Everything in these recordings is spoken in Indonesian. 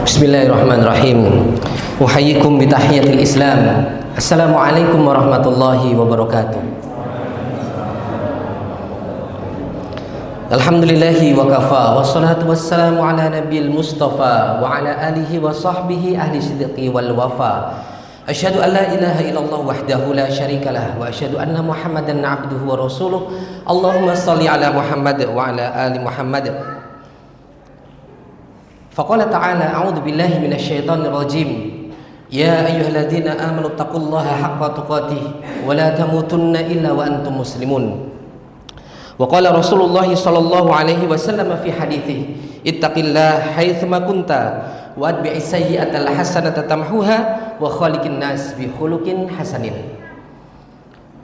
Bismillahirrahmanirrahim. Uhayyikum bitahiyatil Islam. Assalamualaikum warahmatullahi wabarakatuh. Alhamdulillahi wa kafa, wassalatu wassalamu ala nabiyil mustafa wa ala alihi wa sahbihi ahli sidqi wal wafa. Asyhadu an la ilaha illallah wahdahu la syarikalah wa asyhadu anna Muhammadan abduhu wa rasuluh. Allahumma shalli ala Muhammad wa ala ali Muhammad. Faqala ta'ala a'udzu billahi minasyaitonir rajim. Ya ayyuhalladzina amanu taqullaha haqqa tuqatih wa la tamutunna illa wa antum muslimun. Wa qala Rasulullah sallallahu alaihi wasallam fi haditsihi ittaqillaha haitsuma kunta wa atbi'is sayyi'atal hasanata tamhuha wa khaliqin nas bi khuluqin hasanin.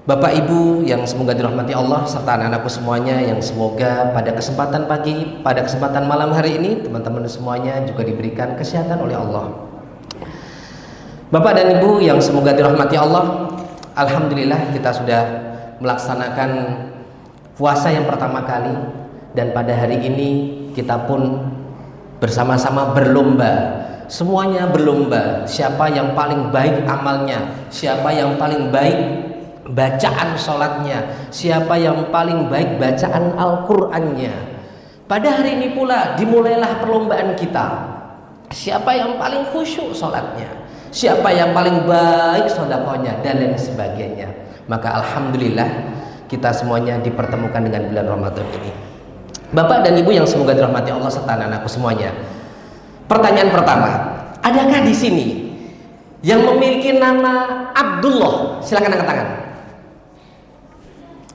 Bapak Ibu yang semoga dirahmati Allah serta anak-anakku semuanya yang semoga pada kesempatan pagi, pada kesempatan malam hari ini teman-teman semuanya juga diberikan kesehatan oleh Allah. Bapak dan Ibu yang semoga dirahmati Allah, alhamdulillah kita sudah melaksanakan puasa yang pertama kali dan pada hari ini kita pun bersama-sama berlomba. Semuanya berlomba siapa yang paling baik amalnya, siapa yang paling baik bacaan sholatnya, siapa yang paling baik bacaan Al-Qur'annya. Pada hari ini pula dimulailah perlombaan kita. Siapa yang paling khusyuk sholatnya, siapa yang paling baik sedekahnya dan lain sebagainya. Maka alhamdulillah kita semuanya dipertemukan dengan bulan Ramadan ini. Bapak dan Ibu yang semoga dirahmati Allah serta anak-anakku semuanya. Pertanyaan pertama, adakah di sini yang memiliki nama Abdullah? Silakan angkat tangan.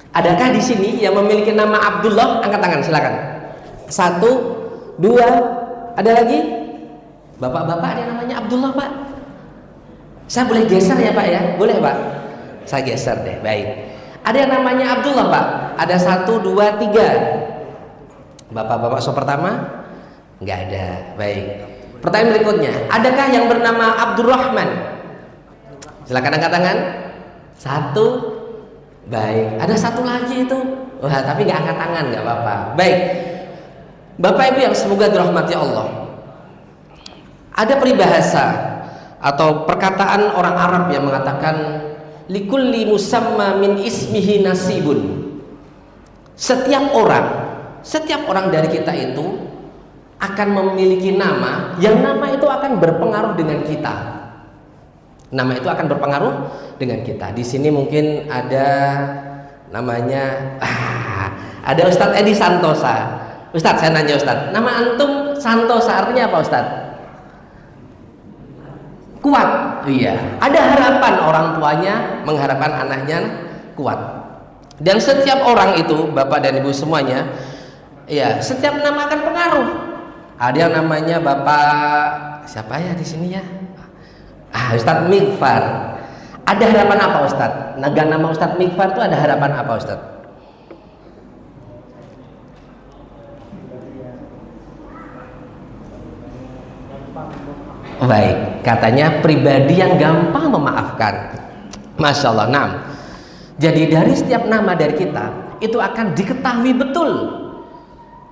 Adakah di sini yang memiliki nama Abdullah? Angkat tangan, silakan. 1, 2, ada lagi? Bapak-bapak ada yang namanya Abdullah, Pak? Saya boleh geser ya, Pak ya? Boleh, Pak? Saya geser deh, baik. Ada yang namanya Abdullah, Pak? Ada 1, 2, 3. Bapak-bapak so pertama? Enggak ada, baik. Pertanyaan berikutnya, adakah yang bernama Abdurrahman? Silakan angkat tangan. 1. Baik, ada satu lagi itu. Wah, tapi nggak angkat tangan, nggak apa-apa. Baik, Bapak Ibu yang semoga dirahmati Allah. Ada peribahasa atau perkataan orang Arab yang mengatakan likulli musamma min ismihi nasibun. Setiap orang dari kita itu akan memiliki nama, yang nama itu akan berpengaruh dengan kita. Nama itu akan berpengaruh dengan kita. Di sini mungkin ada namanya ada Ustadz Edi Santosa. Ustadz, saya nanya Ustadz, nama antum Santosa artinya apa Ustadz? Kuat. Iya. Ada harapan orang tuanya mengharapkan anaknya kuat. Dan setiap orang itu, Bapak dan Ibu semuanya, ya, setiap nama akan pengaruh. Ada yang namanya Bapak siapa ya di sini ya? Ustadz Mikfar. Ada harapan apa Ustadz? Nama Ustadz Mikfar itu ada harapan apa Ustadz? Baik, katanya pribadi yang gampang memaafkan. Masya Allah. Nah, jadi dari setiap nama dari kita itu akan diketahui betul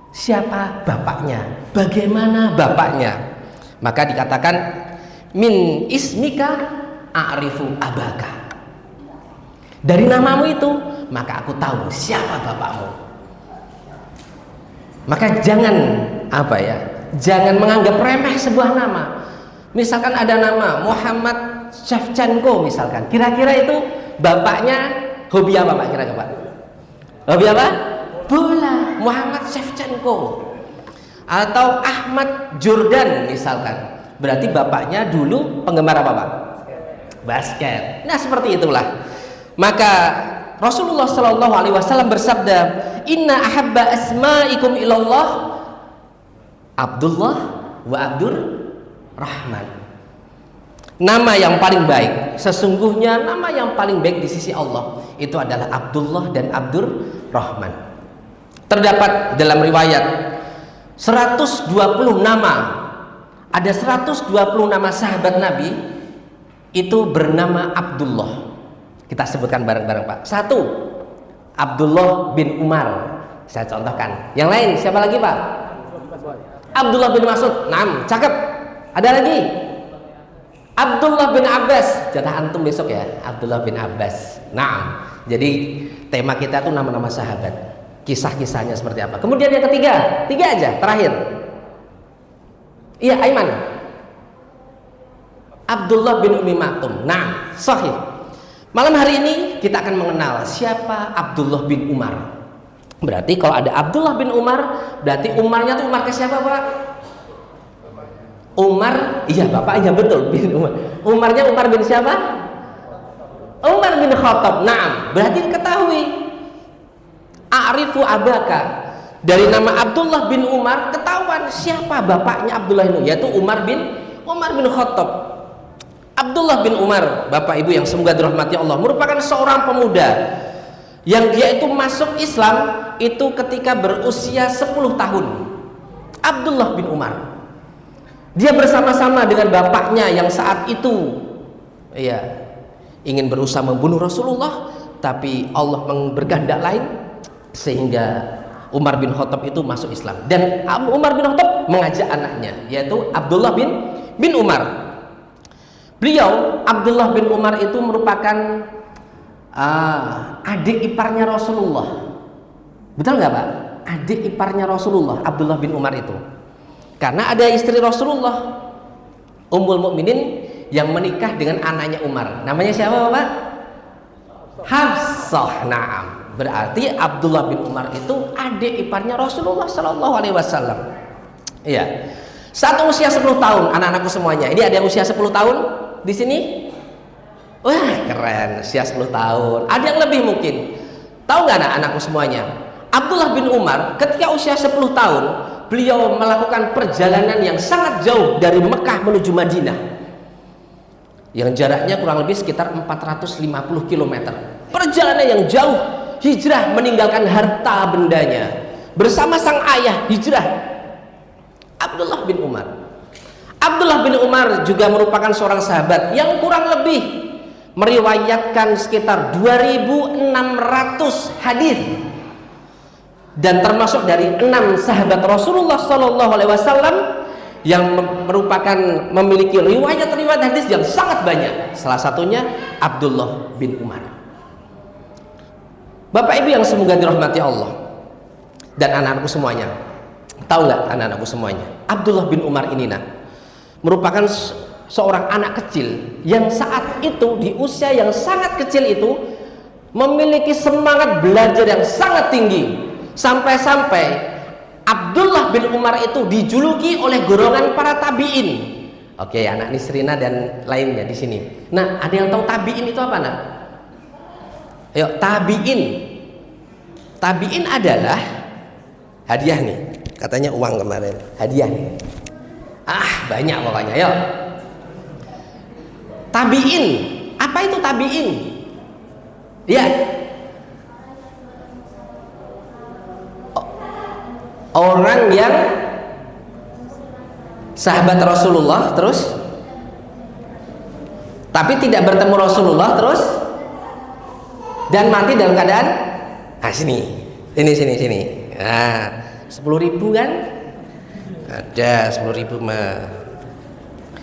siapa bapaknya, bagaimana bapaknya. Maka dikatakan min ismika a'rifu abaka. Dari namamu itu maka aku tahu siapa bapakmu. Maka jangan jangan menganggap remeh sebuah nama. Misalkan ada nama Muhammad Shevchenko misalkan, kira-kira itu bapaknya hobi apa Pak? Kira-kira Pak? Hobi apa? Bola. Muhammad Shevchenko. Atau Ahmad Jordan misalkan, berarti bapaknya dulu penggemar apa Pak? Basket. Nah seperti itulah. Maka Rasulullah Shallallahu Alaihi Wasallam bersabda, Inna ahabba asma'ikum ilallah Abdullah wa Abdurrahman. Nama yang paling baik, sesungguhnya nama yang paling baik di sisi Allah itu adalah Abdullah dan Abdurrahman. Terdapat dalam riwayat 120 nama. Ada 120 nama sahabat Nabi itu bernama Abdullah. Kita sebutkan bareng-bareng Pak. 1, Abdullah bin Umar. Saya contohkan. Yang lain siapa lagi Pak? Abdullah bin Mas'ud. 6, cakep. Ada lagi? Abdullah bin Abbas. Jatah antum besok ya, Abdullah bin Abbas. Nah, jadi tema kita tuh nama-nama sahabat, kisah-kisahnya seperti apa. Kemudian yang ketiga, tiga aja, terakhir. Iya, Aiman. Abdullah bin Umi Maktum. Nah, sahih. Malam hari ini kita akan mengenal siapa Abdullah bin Umar. Berarti kalau ada Abdullah bin Umar, berarti Umarnya tuh Umar ke siapa, Pak? Umar, iya bapaknya betul bin Umar. Umarnya Umar bin siapa? Umar bin Khattab. Naam, berarti diketahui. A'rifu abaka. Dari nama Abdullah bin Umar ketahuan siapa bapaknya Abdullah itu, yaitu Umar bin Khattab. Abdullah bin Umar, Bapak Ibu yang semoga dirahmati Allah, merupakan seorang pemuda yang dia itu masuk Islam itu ketika berusia 10 tahun. Abdullah bin Umar. Dia bersama-sama dengan bapaknya yang saat itu ingin berusaha membunuh Rasulullah, tapi Allah berkehendak lain sehingga Umar bin Khattab itu masuk Islam. Dan Umar bin Khattab mengajak anaknya, yaitu Abdullah bin Umar. Beliau, Abdullah bin Umar itu merupakan adik iparnya Rasulullah. Betul nggak Pak? Adik iparnya Rasulullah, Abdullah bin Umar itu. Karena ada istri Rasulullah, Ummul Mukminin, yang menikah dengan anaknya Umar. Namanya siapa Bapak? Hafsah. Naam. Berarti Abdullah bin Umar itu adik iparnya Rasulullah Shallallahu Alaihi Wasallam. Iya. Saat usia 10 tahun, anak-anakku semuanya. Ini ada yang usia 10 tahun di sini? Wah, keren. Usia 10 tahun. Ada yang lebih mungkin. Tahu nggak anak-anakku semuanya? Abdullah bin Umar ketika usia 10 tahun, beliau melakukan perjalanan yang sangat jauh dari Mekah menuju Madinah, yang jaraknya kurang lebih sekitar 450 km. Perjalanan yang jauh, hijrah meninggalkan harta bendanya bersama sang ayah, hijrah. Abdullah bin Umar. Abdullah bin Umar juga merupakan seorang sahabat yang kurang lebih meriwayatkan sekitar 2.600 hadis, dan termasuk dari 6 sahabat Rasulullah Shallallahu Alaihi Wasallam yang merupakan memiliki riwayat-riwayat hadis yang sangat banyak. Salah satunya Abdullah bin Umar. Bapak Ibu yang semoga dirahmati Allah dan anak-anakku semuanya, tahu nggak anak-anakku semuanya, Abdullah bin Umar ini merupakan seorang anak kecil yang saat itu di usia yang sangat kecil itu memiliki semangat belajar yang sangat tinggi. Sampai-sampai Abdullah bin Umar itu dijuluki oleh golongan para tabi'in. Oke, anak Nisrina dan lainnya di sini. Nah, ada yang tahu tabi'in itu apa, Nak? Ayo, tabi'in. Tabi'in adalah hadiah nih. Katanya uang kemarin. Hadiah nih. Banyak pokoknya. Ayo. Tabi'in. Apa itu tabi'in? Ya. Orang yang sahabat Rasulullah terus, tapi tidak bertemu Rasulullah terus, dan mati dalam keadaan sini. Nah, 10.000 kan? Ada 10.000 mah.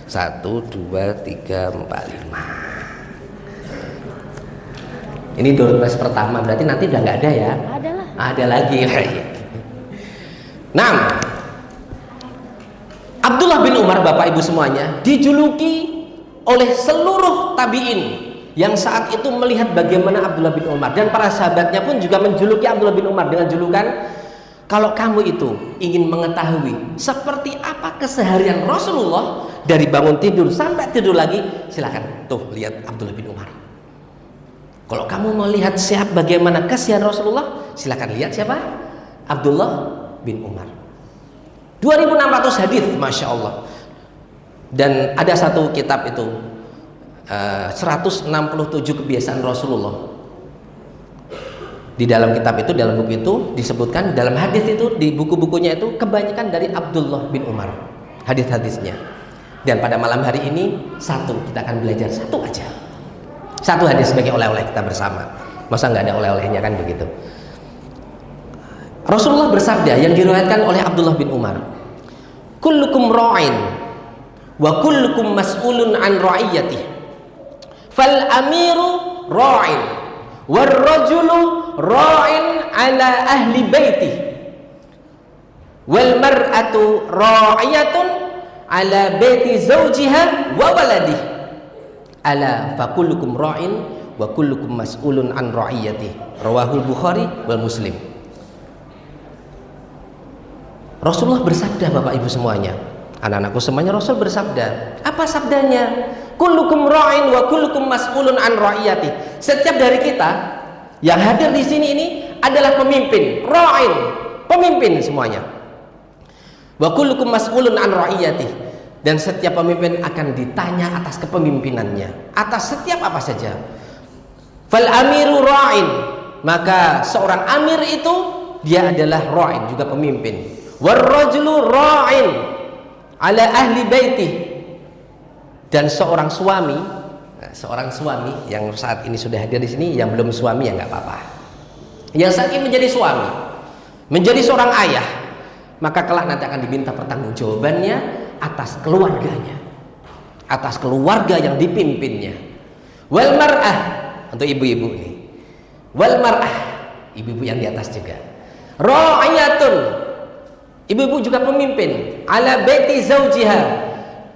1, 2, 3, 4, 5. Ini door prize pertama, berarti nanti udah nggak ada ya? Ada lah. Ada lagi. Nah, Abdullah bin Umar, Bapak Ibu semuanya, dijuluki oleh seluruh tabi'in yang saat itu melihat bagaimana Abdullah bin Umar, dan para sahabatnya pun juga menjuluki Abdullah bin Umar dengan julukan, kalau kamu itu ingin mengetahui seperti apa keseharian Rasulullah dari bangun tidur sampai tidur lagi, silakan tuh lihat Abdullah bin Umar. Kalau kamu mau lihat bagaimana keseharian Rasulullah, silakan lihat siapa? Abdullah bin Umar. 2.600 hadis, Masya Allah. Dan ada satu kitab itu 167 kebiasaan Rasulullah. Di dalam kitab itu, dalam buku itu disebutkan, dalam hadis itu, di buku-bukunya itu kebanyakan dari Abdullah bin Umar hadis-hadisnya. Dan pada malam hari ini kita akan belajar satu aja, satu hadis sebagai oleh-oleh kita bersama. Masa nggak ada oleh-olehnya kan begitu? Rasulullah bersabda yang diriwayatkan oleh Abdullah bin Umar, kullukum ra'in wa kullukum mas'ulun an ra'iyatih. Fal amiru ra'in war rajulu ra'in ala ahli baitih wal mar'atu ra'iyatun ala baiti zawjiha wa waladih. Ala fa kullukum ra'in wa kullukum mas'ulun an ra'iyatih. Rawahul Bukhari wal Muslim. Rasulullah bersabda, Bapak Ibu semuanya, anak-anakku semuanya, Rasul bersabda. Apa sabdanya? Kullukum ra'in wa kullukum mas'ulun an ra'iyati. Setiap dari kita yang hadir di sini ini adalah pemimpin, ra'in, pemimpin semuanya. Wa kullukum mas'ulun an ra'iyati. Dan setiap pemimpin akan ditanya atas kepemimpinannya, atas setiap apa saja. Fal amiru ra'in, maka seorang amir itu dia adalah ra'in, juga pemimpin. War rajulu ra'in ala ahli baitih. Dan seorang suami yang saat ini sudah hadir di sini, yang belum suami ya nggak apa-apa. Yang saat ini menjadi suami, menjadi seorang ayah, maka kelak nanti akan diminta pertanggungjawabannya atas keluarganya, atas keluarga yang dipimpinnya. Wal mar'ah, untuk ibu-ibu ini. Wal mar'ah, ibu-ibu yang di atas juga. Ra'iyatun, ibu-ibu juga pemimpin. Ala baiti zaujiha,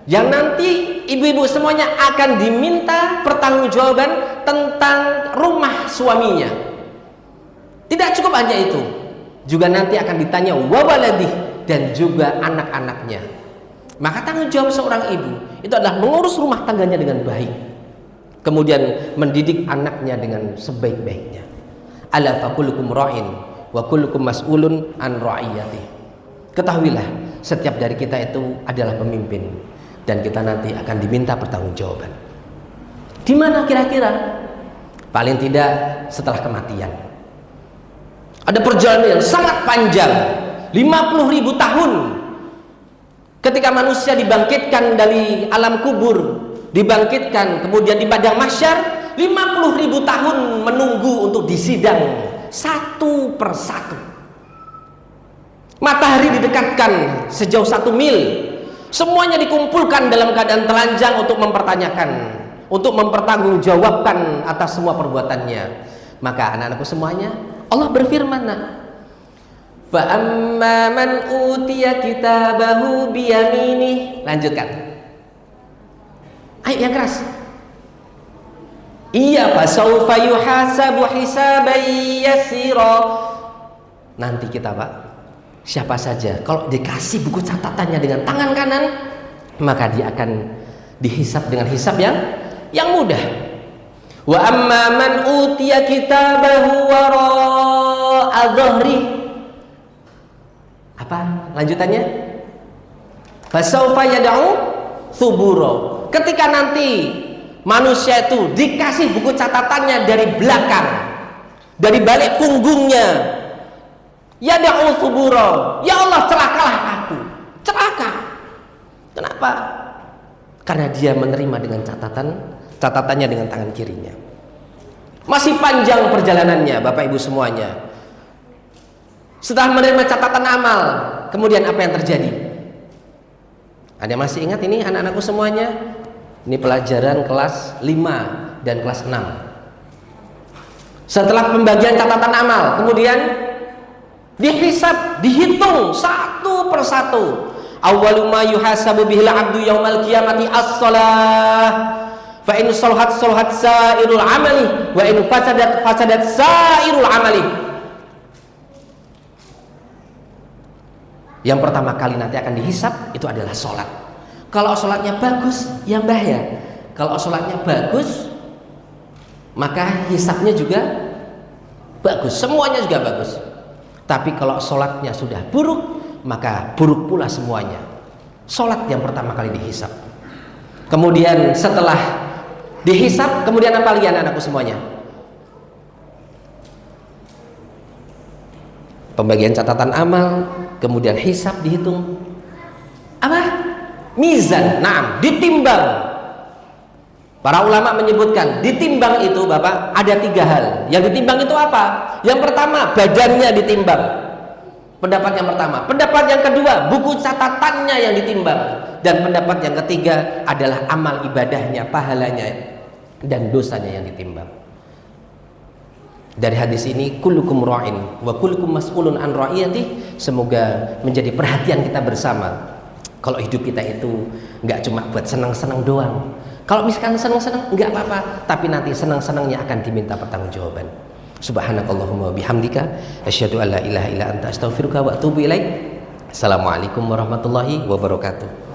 yang nanti ibu-ibu semuanya akan diminta pertanggungjawaban tentang rumah suaminya. Tidak cukup hanya itu, juga nanti akan ditanya wawaladih, dan juga anak-anaknya. Maka tanggung jawab seorang ibu itu adalah mengurus rumah tangganya dengan baik, kemudian mendidik anaknya dengan sebaik-baiknya. Ala fa kullukum ra'in wa kullukum mas'ulun an ra'iyatih. Ketahuilah, setiap dari kita itu adalah pemimpin, dan kita nanti akan diminta pertanggungjawaban. Di mana kira-kira? Paling tidak setelah kematian. Ada perjalanan yang sangat panjang, 50.000 tahun. Ketika manusia dibangkitkan dari alam kubur, dibangkitkan kemudian di padang mahsyar, 50.000 tahun menunggu untuk disidang satu persatu. Matahari didekatkan sejauh 1 mil. Semuanya dikumpulkan dalam keadaan telanjang untuk mempertanyakan, untuk mempertanggungjawabkan atas semua perbuatannya. Maka anak-anakku semuanya, Allah berfirman, fa amma man utiya kitabahu biyaminih. Lanjutkan. Ayo yang keras. Iya, fa saufa yuhasabu hisaban yasira. Nanti kita, Pak, siapa saja kalau dikasih buku catatannya dengan tangan kanan, maka dia akan dihisab dengan hisab yang mudah. Wa amma man utiya kitabahu wara'a dhahri. Apa lanjutannya? Fasaufa yad'u thubura. Ketika nanti manusia itu dikasih buku catatannya dari belakang, dari balik punggungnya, yad'u thubura, ya Allah, celakalah aku, celaka. Kenapa? Karena dia menerima dengan catatannya dengan tangan kirinya. Masih panjang perjalanannya, Bapak Ibu semuanya. Setelah menerima catatan amal, kemudian apa yang terjadi? Ada masih ingat ini anak-anakku semuanya? Ini pelajaran kelas 5 dan kelas 6. Setelah pembagian catatan amal, kemudian dihisab, dihitung satu persatu. Awwalu ma yuhasabu bihil abdu yaumal qiyamati as-shalah. Fa in salahat salahat sairul amali wa in fasadat fasadat sairul amali. Yang pertama kali nanti akan dihisab itu adalah sholat. Kalau sholatnya bagus, ya mbah ya. Kalau sholatnya bagus, maka hisabnya juga bagus, semuanya juga bagus. Tapi kalau sholatnya sudah buruk, maka buruk pula semuanya. Sholat yang pertama kali dihisab. Kemudian setelah dihisab, kemudian apa lagi anak-anakku semuanya? Pembagian catatan amal, kemudian hisab dihitung. Apa? Mizan, naam, ditimbang. Para ulama menyebutkan ditimbang itu, Bapak, ada 3 hal. Yang ditimbang itu apa? Yang pertama, badannya ditimbang. Pendapat yang pertama. Pendapat yang kedua, buku catatannya yang ditimbang. Dan pendapat yang ketiga adalah amal ibadahnya, pahalanya, dan dosanya yang ditimbang. Dari hadis ini, kullukum ra'in wa kullukum mas'ulun an ra'iyati, semoga menjadi perhatian kita bersama. Kalau hidup kita itu nggak cuma buat senang-senang doang. Kalau misalkan senang-senang nggak apa-apa, tapi nanti senang-senangnya akan diminta pertanggungjawaban. Subhanakallahumma wa bihamdika asyhadu an la ilaha illa anta astaghfiruka wa atubu ilaik. Assalamualaikum warahmatullahi wabarakatuh.